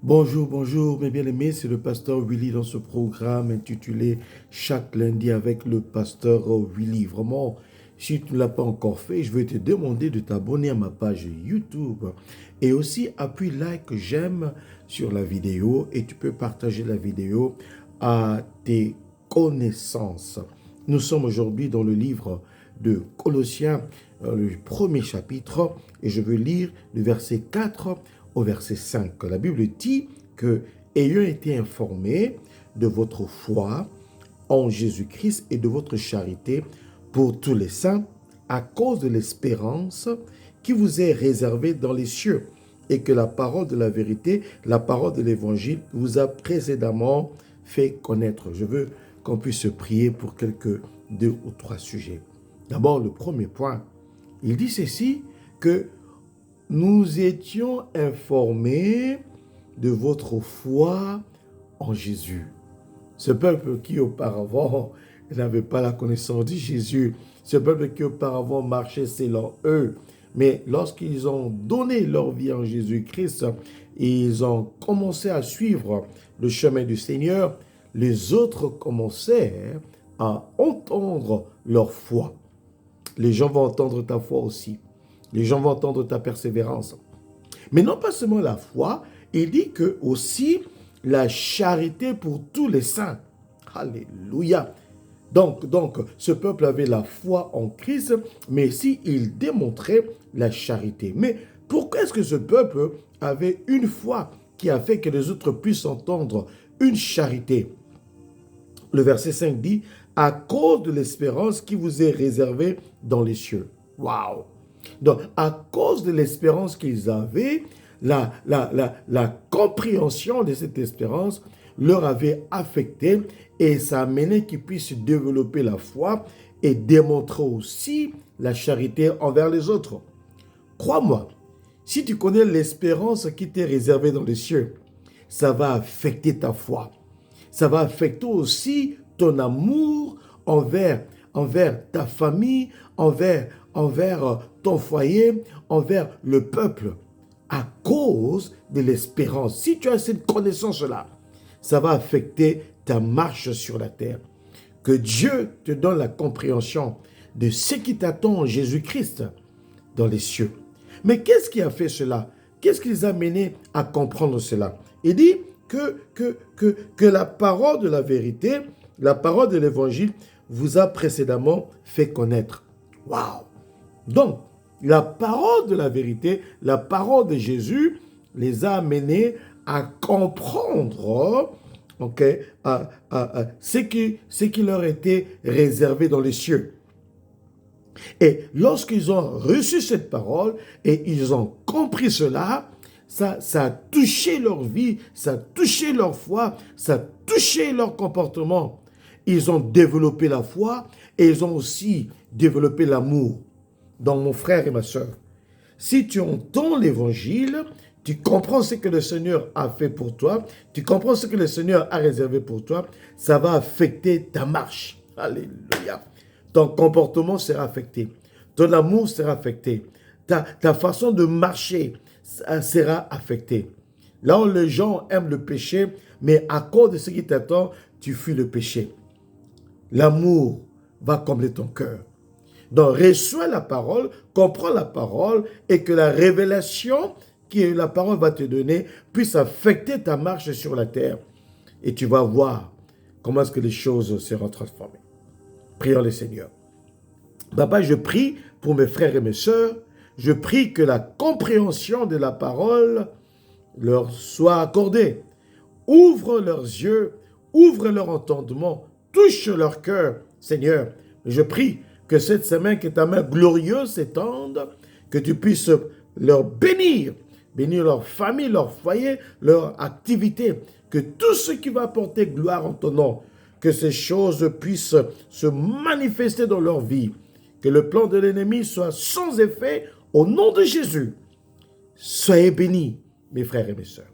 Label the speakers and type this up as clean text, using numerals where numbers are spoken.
Speaker 1: Bonjour, bonjour mes bien-aimés, c'est le pasteur Willy dans ce programme intitulé Chaque lundi avec le pasteur Willy. Vraiment, si tu ne l'as pas encore fait, je vais te demander de t'abonner à ma page YouTube et aussi appuie like, j'aime sur la vidéo et tu peux partager la vidéo à tes connaissances. Nous sommes aujourd'hui dans le livre de Colossiens, le premier chapitre, et je veux lire le verset 4 au verset 5. La Bible dit que, ayant été informés de votre foi en Jésus-Christ et de votre charité pour tous les saints, à cause de l'espérance qui vous est réservée dans les cieux, et que la parole de la vérité, la parole de l'évangile vous a précédemment fait connaître. Je veux qu'on puisse prier pour quelques 2 ou 3 sujets. D'abord, le premier point, il dit ceci, que nous étions informés de votre foi en Jésus. Ce peuple qui auparavant n'avait pas la connaissance de Jésus, ce peuple qui auparavant marchait selon eux, mais lorsqu'ils ont donné leur vie en Jésus-Christ, ils ont commencé à suivre le chemin du Seigneur, les autres commençaient à entendre leur foi. Les gens vont entendre ta foi aussi. Les gens vont entendre ta persévérance. Mais non pas seulement la foi, il dit que aussi la charité pour tous les saints. Alléluia. Donc, ce peuple avait la foi en Christ, mais aussi il démontrait la charité. Mais pourquoi est-ce que ce peuple avait une foi qui a fait que les autres puissent entendre une charité? Le verset 5 dit, à cause de l'espérance qui vous est réservée dans les cieux. Waouh! Donc, à cause de l'espérance qu'ils avaient, la compréhension de cette espérance leur avait affecté et ça a mené qu'ils puissent développer la foi et démontrer aussi la charité envers les autres. Crois-moi, si tu connais l'espérance qui t'est réservée dans les cieux, ça va affecter ta foi. Ça va affecter aussi ton amour envers ta famille, envers ton foyer, envers le peuple, à cause de l'espérance. Si tu as cette connaissance-là, ça va affecter ta marche sur la terre. Que Dieu te donne la compréhension de ce qui t'attend en Jésus-Christ dans les cieux. Mais qu'est-ce qui a fait cela? Qu'est-ce qui les a menés à comprendre cela? Il dit que la parole de la vérité, la parole de l'évangile vous a précédemment fait connaître. Waouh! Donc, la parole de la vérité, la parole de Jésus les a amenés à comprendre ce qui leur était réservé dans les cieux. Et lorsqu'ils ont reçu cette parole et ils ont compris cela, ça a touché leur vie, ça a touché leur foi, ça a touché leur comportement. Ils ont développé la foi et ils ont aussi développé l'amour. Donc mon frère et ma soeur, si tu entends l'évangile, tu comprends ce que le Seigneur a fait pour toi, tu comprends ce que le Seigneur a réservé pour toi, ça va affecter ta marche. Alléluia. Ton comportement sera affecté, ton amour sera affecté, ta façon de marcher sera affectée. Là où les gens aiment le péché, mais à cause de ce qui t'attend, tu fuis le péché. L'amour va combler ton cœur. Donc, reçois la parole, comprends la parole et que la révélation que la parole va te donner puisse affecter ta marche sur la terre. Et tu vas voir comment est-ce que les choses seront transformées. Prions le Seigneur. Papa, je prie pour mes frères et mes sœurs. Je prie que la compréhension de la parole leur soit accordée. Ouvre leurs yeux, ouvre leur entendement, touche leur cœur, Seigneur. Je prie que cette semaine, que ta main glorieuse s'étende, que tu puisses leur bénir leur famille, leur foyer, leur activité, que tout ce qui va apporter gloire en ton nom, que ces choses puissent se manifester dans leur vie, que le plan de l'ennemi soit sans effet au nom de Jésus. Soyez bénis, mes frères et mes sœurs.